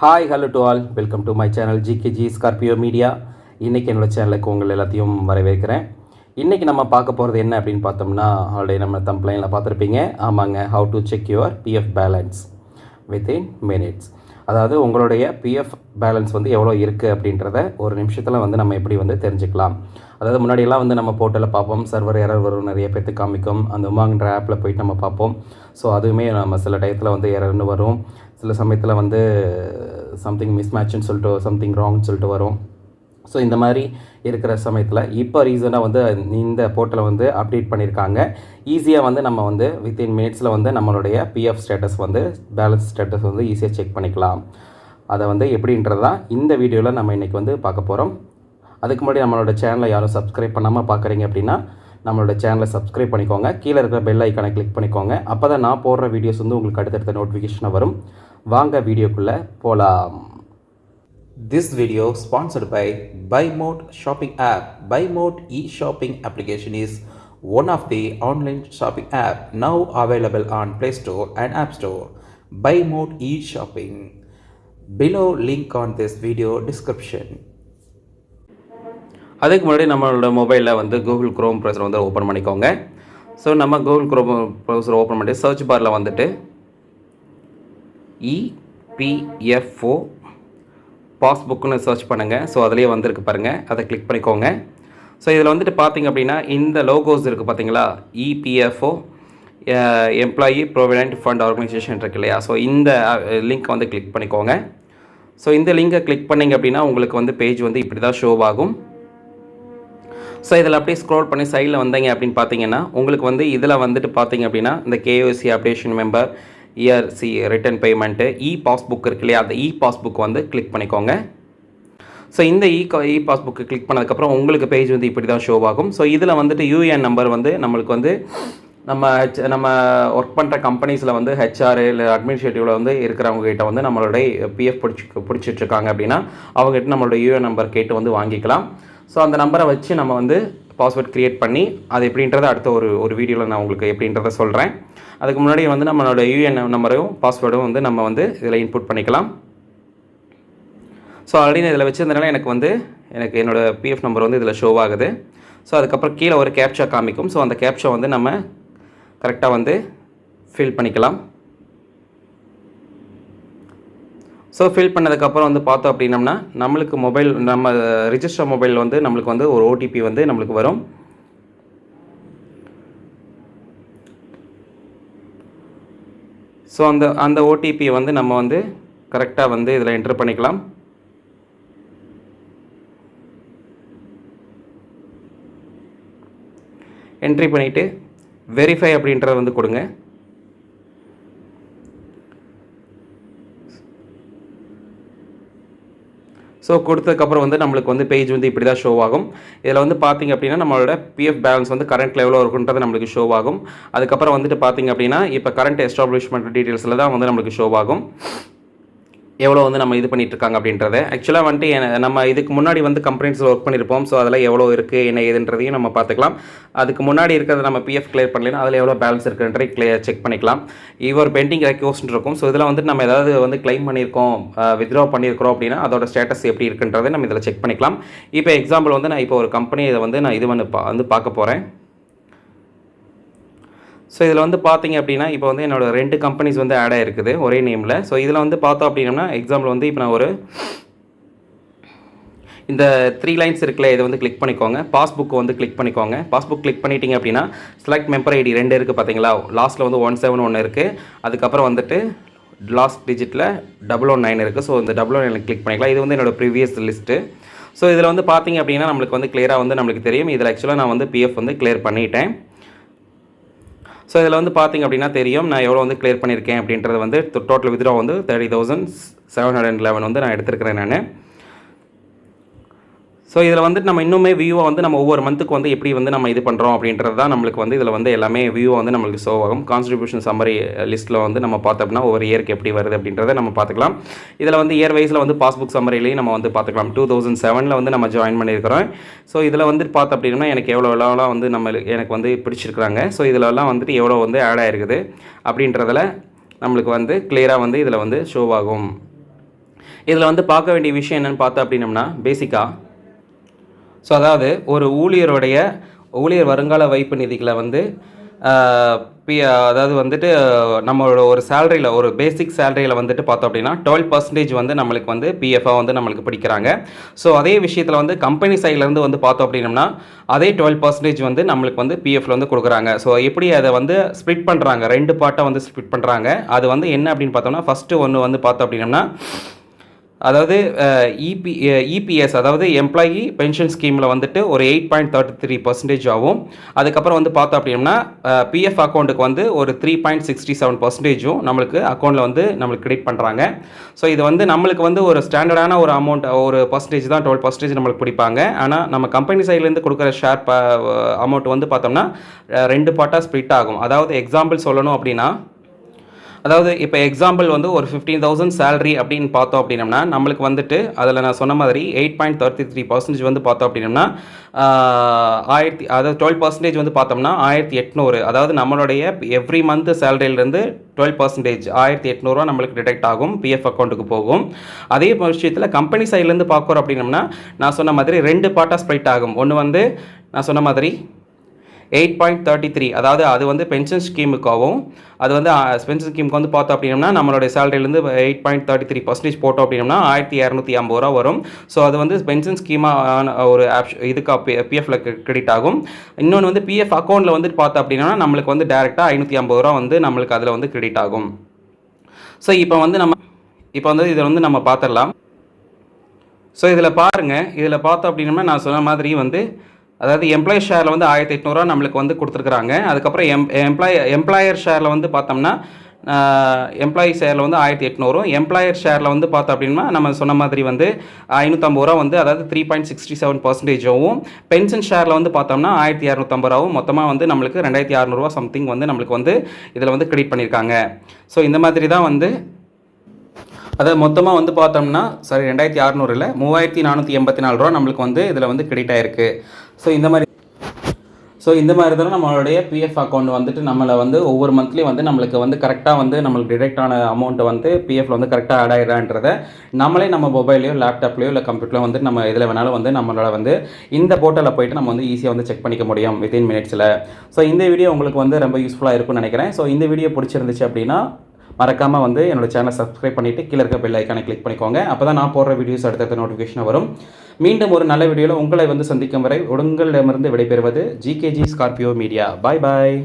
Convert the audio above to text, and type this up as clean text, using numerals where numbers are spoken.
Hi hello to all, welcome to my channel GKG Scorpio media. இன்றைக்கி என்னோடய சேனலுக்கு உங்கள் எல்லாத்தையும் வரவேற்கிறேன். இன்றைக்கி நம்ம பார்க்க போகிறது என்ன அப்படின்னு பார்த்தோம்னா, ஆல்ரெடி நம்ம தம்ப்லைனில் பார்த்துருப்பீங்க. ஆமாங்க, how to check your PF balance within minutes. அதாவது உங்களுடைய பிஎஃப் பேலன்ஸ் வந்து எவ்வளோ இருக்குது அப்படின்றத ஒரு நிமிஷத்தில் வந்து நம்ம எப்படி வந்து தெரிஞ்சுக்கலாம். அதாவது முன்னாடியெல்லாம் வந்து நம்ம போர்ட்டலில் பார்ப்போம், சர்வர் எரர் வரும், நிறைய பேர்த்துக்கு காமிக்கும். அந்த உமாங்கன்ற ஆப்பில் போயிட்டு நம்ம பார்ப்போம். ஸோ அதுவுமே நம்ம சில டயத்தில் வந்து எரர்னு வரும், சில சமயத்தில் வந்து சம்திங் மிஸ்மேட்ச்னு சொல்லிட்டு சம்திங் ராங்னு சொல்லிட்டு வரும். ஸோ இந்த மாதிரி இருக்கிற சமயத்தில் இப்போ ரீசனாக வந்து இந்த போர்ட்டலை வந்து அப்டேட் பண்ணியிருக்காங்க. ஈஸியாக வந்து நம்ம வந்து வித்தின் மினிட்ஸில் வந்து நம்மளுடைய பிஎஃப் ஸ்டேட்டஸ் வந்து பேலன்ஸ் ஸ்டேட்டஸ் வந்து ஈஸியாக செக் பண்ணிக்கலாம். அதை வந்து எப்படின்றது தான் இந்த வீடியோவில் நம்ம இன்றைக்கி வந்து பார்க்க போகிறோம். அதுக்கு முன்னாடி நம்மளோட சேனலை யாரும் சப்ஸ்கிரைப் பண்ணாமல் பார்க்குறீங்க அப்படின்னா நம்மளோட சேனலை சப்ஸ்கிரைப் பண்ணிக்கோங்க. கீழே இருக்கிற பெல் ஐக்கானை கிளிக் பண்ணிக்கோங்க. அப்போ தான் நான் போடுற வீடியோஸ் வந்து உங்களுக்கு அடுத்தடுத்த நோட்டிஃபிகேஷனாக வரும். வாங்க வீடியோக்குள்ளே போகலாம். This video sponsored by BuyMode shopping app. BuyMode e-shopping application is one of the online shopping app now available on Play Store and App Store. BuyMode e-shopping. Below link on this video description. அதுக்கு முன்னாடி நம்மளோட மொபைலில் வந்து Google Chrome browser வந்து open பண்ணிக்கோங்க. So நம்ம Google Chrome browser open பண்ணிட்டு search பாரில் வந்துட்டு இபிஎஃப்ஓ பாஸ்புக்குன்னு சர்ச் பண்ணுங்கள். ஸோ அதிலே வந்திருக்கு பாருங்கள், அதை கிளிக் பண்ணிக்கோங்க. ஸோ இதில் வந்துட்டு பார்த்திங்க அப்படின்னா இந்த லோகோஸ் இருக்குது பார்த்தீங்களா, EPFO employee provident fund organisation இருக்கு இல்லையா. ஸோ இந்த லிங்க் வந்து கிளிக் பண்ணிக்கோங்க. ஸோ இந்த லிங்கை கிளிக் பண்ணிங்க அப்படின்னா உங்களுக்கு வந்து பேஜ் வந்து இப்படி தான் ஷோ ஆகும். ஸோ இதில் அப்படியே ஸ்க்ரோல் பண்ணி சைடில் வந்தீங்க அப்படின்னு பார்த்தீங்கன்னா உங்களுக்கு வந்து இதில் வந்துட்டு பார்த்தீங்க அப்படின்னா இந்த கேஒசி updation member ERC return payment passbook இருக்கு இல்லையா, அந்த பாஸ்புக் வந்து கிளிக் பண்ணிக்கோங்க. ஸோ இந்த பாஸ்புக்கு கிளிக் பண்ணதுக்கப்புறம் உங்களுக்கு பேஜ் வந்து இப்படி தான் ஷோ ஆகும். ஸோ இதில் வந்துட்டு யூஏஎன் நம்பர் வந்து நம்மளுக்கு வந்து நம்ம ஒர்க் பண்ணுற கம்பெனிஸில் வந்து ஹெச்ஆர் இல்லை அட்மினிஸ்ட்ரேட்டிவில் வந்து இருக்கிறவங்க கிட்ட வந்து நம்மளுடைய பிஎஃப் பிடிச்சிட்ருக்காங்க அப்படின்னா அவங்ககிட்ட நம்மளோட யூஏஎன் நம்பர் கேட்டு வந்து வாங்கிக்கலாம். ஸோ அந்த நம்பரை வச்சு நம்ம வந்து பாஸ்வேர்ட் க்ரியேட் பண்ணி அது எப்படின்றத அடுத்த ஒரு வீடியோவில் நான் உங்களுக்கு எப்படின்றத சொல்கிறேன். அதுக்கு முன்னாடி வந்து நம்மளோட யூஏஎன் நம்பரையும் பாஸ்வேர்டும் வந்து நம்ம வந்து இதில் இன்புட் பண்ணிக்கலாம். ஸோ ஆல்ரெடி இதில் வச்சிருந்தனால எனக்கு என்னோடய பிஎஃப் நம்பர் வந்து இதில் ஷோ ஆகுது. ஸோ அதுக்கப்புறம் கீழே ஒரு கேப்ச்சா காமிக்கும். ஸோ அந்த கேப்ச்சா வந்து நம்ம கரெக்டாக வந்து ஃபில் பண்ணிக்கலாம். ஸோ ஃபில் பண்ணதுக்கப்புறம் வந்து பார்த்தோம் அப்படின்னம்னா நம்மளுக்கு நம்ம ரிஜிஸ்டர் மொபைல் வந்து நம்மளுக்கு வந்து ஒரு ஓடிபி வந்து நம்மளுக்கு வரும். ஸோ அந்த ஓடிபியை வந்து நம்ம வந்து கரெக்டாக வந்து இதில் என்ட்ரு பண்ணிக்கலாம். என்ட்ரி பண்ணிவிட்டு வெரிஃபை அப்படின்றத வந்து கொடுங்க. ஸோ கொடுத்ததுக்கப்புறம் வந்து நம்மளுக்கு வந்து பேஜ் வந்து இப்படி தான் ஷோ ஆகும். இதில் வந்து பார்த்திங்க அப்படின்னா நம்மளோட பிஎஃப் பேலன்ஸ் வந்து கரண்ட் லெவலில் இருக்குன்றது நம்மளுக்கு ஷோ ஆகும். அதுக்கப்புறம் வந்துட்டு பார்த்திங்க அப்படின்னா இப்போ கரண்ட் எஸ்டாப்ளிஷ்மெண்ட் டீட்டெயில்ஸில் தான் வந்து நம்மளுக்கு ஷோ ஆகும் எவ்வளோ வந்து நம்ம இது பண்ணிகிட்ருக்காங்க அப்படின்றத. ஆக்சுவலாக வந்துட்டு நம்ம இதுக்கு முன்னாடி வந்து கம்பெனிஸில் ஒர்க் பண்ணியிருப்போம். ஸோ அதில் எவ்வளோ இருக்குது என்ன ஏதுன்றதையும் நம்ம பார்த்துக்கலாம். அதுக்கு முன்னாடி இருக்கிறத நம்ம பிஎஃப் கிளியர் பண்ணலைன்னா அதில் எவ்வளோ பேலன்ஸ் இருக்குன்றதை செக் பண்ணிக்கலாம். இவர் பெண்டிங் ரெக்வஸ்ட் இருக்கும். ஸோ இதில் வந்துட்டு நம்ம ஏதாவது வந்து கிளைம் பண்ணியிருக்கோம், வித்ட்ரா பண்ணியிருக்கிறோம் அப்படின்னா அதோட ஸ்டேட்டஸ் எப்படி இருக்குன்றதை நம்ம இதில் செக் பண்ணிக்கலாம். இப்போ எக்ஸாம்பிள் வந்து நான் இப்போ ஒரு கம்பெனி இதை வந்து நான் இது வந்து பார்க்க போகிறேன். ஸோ இதில் வந்து பார்த்திங்க அப்படின்னா இப்போ வந்து என்னோடய 2 கம்பெனிஸ் வந்து ஆட் ஆகிருக்குது ஒரே நேமில். ஸோ இதில் வந்து பார்த்தோம் அப்படின்னா எக்ஸாம்பிள் வந்து இப்போ நான் இந்த 3 லைன்ஸ் இருக்குல்ல, இதை வந்து கிளிக் பண்ணிக்கோங்க. பாஸ்புக் வந்து கிளிக் பண்ணிக்கோங்க. பாஸ்புக் கிளிக் பண்ணிட்டீங்க அப்படின்னா செலக்ட் மெம்பர் ஐடி 2 இருக்குது பார்த்தீங்களா, லாஸ்ட்டில் வந்து 171 இருக்குது. அதுக்கப்புறம் வந்துட்டு லாஸ்ட் டிஜிட்டில் 019 இருக்குது. ஸோ இந்த 019 கிளிக் பண்ணிக்கலாம். இது வந்து என்னோடய ப்ரீவியஸ் லிஸ்ட்டு. ஸோ இதில் வந்து பார்த்திங்க அப்படின்னா நம்மளுக்கு வந்து கிளியராக வந்து நம்மளுக்கு தெரியும். இதில் ஆக்சுவலாக நான் வந்து பிஎஃப் வந்து கிளியர் பண்ணிட்டேன். ஸோ இதில் வந்து பார்த்திங்க அப்படின்னா தெரியும் நான் எவ்வளோ வந்து கிளியர் பண்ணியிருக்கேன் அப்படின்றது வந்து டோட்டல் வித்ட்ரா வந்து 30,711 வந்து நான் எடுத்துருக்கிறேன் நான். ஸோ இதில் வந்துட்டு நம்ம இன்னுமே வியூவை வந்து நம்ம ஒவ்வொரு மந்த்துக்கு வந்து எப்படி வந்து நம்ம இது பண்ணுறோம் அப்படின்றது தான் நம்மளுக்கு வந்து இதில் வந்து எல்லாமே வியூவை வந்து நம்மளுக்கு ஷோ ஆகும். கான்ட்ரிபியூஷன் சம்மரி லிஸ்ட்டில் வந்து நம்ம பார்த்தோம்னா ஒவ்வொரு இயருக்கு எப்படி வருது அப்படின்றத நம்ம பார்த்துக்கலாம். இதில் வந்து இயர் வைஸில் வந்து பாஸ்புக் சம்மரிலையும் நம்ம வந்து பார்த்துக்கலாம். 2007 வந்து நம்ம ஜாயின் பண்ணியிருக்கிறோம். ஸோ இதில் வந்துட்டு பார்த்தோம் அப்படின்னா எனக்கு எவ்வளோலாம் வந்து எனக்கு வந்து பிடிச்சிருக்கிறாங்க. ஸோ இதிலெல்லாம் வந்துட்டு எவ்வளோ வந்து ஆட் ஆகிருக்குது அப்படின்றதில் நம்மளுக்கு வந்து கிளியராக வந்து இதில் வந்து ஷோ ஆகும். இதில் வந்து பார்க்க வேண்டிய விஷயம் என்னென்னு பார்த்தோம் அப்படின்னம்னா பேசிக்காக ஸோ அதாவது ஒரு ஊழியர் வருங்கால வைப்பு நிதிகளை வந்து அதாவது வந்துட்டு நம்மளோட ஒரு சேலரியில் ஒரு பேசிக் சேலரியில் வந்துட்டு பார்த்தோம் அப்படின்னா 12% வந்து நம்மளுக்கு வந்து பிஎஃபாக வந்து நம்மளுக்கு பிடிக்கிறாங்க. ஸோ அதே விஷயத்தில் வந்து கம்பெனி சைட்லேருந்து வந்து பார்த்தோம் அப்படின்னம்னா அதே 12% வந்து நம்மளுக்கு வந்து பிஎஃப்ல வந்து கொடுக்குறாங்க. ஸோ எப்படி அதை வந்து ஸ்ப்ளிட் பண்ணுறாங்க, 2 பார்ட்டாக வந்து ஸ்ப்ளிட் பண்ணுறாங்க. அது வந்து என்ன அப்படின்னு பார்த்தோம்னா ஃபஸ்ட்டு ஒன்று வந்து பார்த்தோம் அப்படின்னம்னா அதாவது இபிஎஸ் அதாவது எம்ப்ளாயி பென்ஷன் ஸ்கீமில் வந்துட்டு ஒரு 8.33% ஆகும். அதுக்கப்புறம் வந்து பார்த்தோம் அப்படின்னா பிஎஃப் அக்கௌண்ட்டுக்கு வந்து ஒரு 3.67% நம்மளுக்கு அக்கௌண்ட்டில் வந்து நம்மளுக்கு கிரெடிட் பண்ணுறாங்க. ஸோ இது வந்து நம்மளுக்கு வந்து ஒரு ஸ்டாண்டர்டான ஒரு அமௌண்ட், ஒரு பர்சன்டேஜ் தான் 12% நம்மளுக்கு பிடிப்பாங்க. ஆனால் நம்ம கம்பெனி சைட்லேருந்து கொடுக்குற ஷேர் அமௌண்ட் வந்து பார்த்தோம்னா 2 பார்ட்டாக ஸ்ப்ளிட் ஆகும். அதாவது எக்ஸாம்பிள் சொல்லணும் அப்படின்னா, அதாவது இப்போ எக்ஸாம்பிள் வந்து ஒரு 15,000 சேலரி அப்படின்னு பார்த்தோம் அப்படின்னம்னா நம்மளுக்கு வந்துட்டு அதில் நான் சொன்ன மாதிரி 8.33% வந்து பார்த்தோம் அப்படின்னம்னா அதாவது 12% வந்து பார்த்தோம்னா 1,800, அதாவது நம்மளுடைய எவ்ரி மந்த் சேலரியிலேருந்து 12% 1,800 நம்மளுக்கு டிடெக்ட் ஆகும், பிஎஃப் அக்கௌண்ட்டுக்கு போகும். அதே விஷயத்தில் கம்பெனி சைட்லேருந்து பார்க்குறோம் அப்படின்னம்னா நான் சொன்ன மாதிரி 2 பார்ட்டாக ஸ்ப்ளிட் ஆகும். ஒன்று வந்து நான் சொன்ன மாதிரி 8.33, அதாவது அது வந்து பென்ஷன் ஸ்கீமுக்காகவும், அது வந்து பென்ஷன் ஸ்கீமுக்கு வந்து பார்த்தோம் அப்படின்னா நம்மளுடைய சேலரியிலேருந்து 8.33% போட்டோம் அப்படின்னா 1,250 ரூபா வரும். ஸோ அது வந்து பென்ஷன் ஸ்கீமாக ஒரு இதுக்கு பிஎஃப்ல கிரெடிட் ஆகும். இன்னொன்று வந்து பிஎஃப் அக்கௌண்ட்டில் வந்து பார்த்தோம் அப்படின்னா நம்மளுக்கு வந்து டேரெக்டாக 550 ரூபா வந்து நம்மளுக்கு அதில் வந்து கிரெடிட் ஆகும். ஸோ இப்போ வந்து இதை வந்து நம்ம பார்த்துடலாம். ஸோ இதில் பாருங்கள், இதில் பார்த்தோம் அப்படின்னா நான் சொன்ன மாதிரி வந்து அதாவது எம்ப்ளாயி ஷேரில் வந்து 1,800 நம்மளுக்கு வந்து கொடுத்துருக்குறாங்க. அதுக்கப்புறம் எம்ப்ளாயர் ஷேரில் வந்து பார்த்தோம்னா எம்ப்ளாயி ஷேரில் வந்து 1,800, எம்ப்ளாயர் ஷேரில் வந்து பார்த்தோம் அப்படின்னா நம்ம சொன்ன மாதிரி வந்து 550 ரூபா வந்து அதாவது 3.67%, பென்ஷன் ஷேரில் வந்து பார்த்தோம்னா 1,250 ரூபாவும், மொத்தமாக வந்து நம்மளுக்கு 2,600 ரூபா சம்திங் வந்து நம்மளுக்கு வந்து இதில் வந்து கிரெடிட் பண்ணியிருக்காங்க. ஸோ இந்த மாதிரி தான் வந்து அதாவது மொத்தமாக வந்து பார்த்தோம்னா 2,600 இல்லை 3,484 ரூபா நம்மளுக்கு வந்து இதில் வந்து கிரெடிட் ஆகிருக்கு. ஸோ இந்த மாதிரி தான் நம்மளுடைய பிஎஃப் அக்கௌண்ட் வந்துட்டு நம்மளை வந்து ஒவ்வொரு மந்த்லேயும் வந்து நம்மளுக்கு வந்து கரெக்டாக வந்து நம்மளுக்கு டிடெக்ட் ஆன அமௌண்ட்டை வந்து பிஎஃப்ல வந்து கரெக்டாக ஆட் ஆகிடான்றதை நம்மளே நம்ம மொபைலையோ லேப்டாப்லையோ இல்லை கம்ப்யூட்டர்லையோ வந்து நம்ம இதில் வேணாலும் வந்து நம்மளால் வந்து இந்த போர்ட்டலில் போய்ட்டு நம்ம வந்து ஈஸியாக வந்து செக் பண்ணிக்க முடியும் வித்தின் மினிட்ஸில். ஸோ இந்த வீடியோ உங்களுக்கு வந்து ரொம்ப யூஸ்ஃபுல்லாக இருக்கும்னு நினைக்கிறேன். ஸோ இந்த வீடியோ பிடிச்சிருந்துச்சு அப்படின்னா மறக்காமல் வந்து என்னோடய சேனலை சப்ஸ்கிரைப் பண்ணிவிட்டு கீழே இருக்க பெல் ஐக்கானை கிளிக் பண்ணிக்கோங்க. அப்போ தான் நான் போடுற வீடியோஸ் அடுத்தடுத்த நோட்டிஃபிகேஷன் வரும். மீண்டும் ஒரு நல்ல வீடியோவில் உங்களை வந்து சந்திக்கும் வரை உங்களிடமிருந்து விடைபெறுவது ஜிகேஜி ஸ்கார்பியோ மீடியா. பாய் பாய்.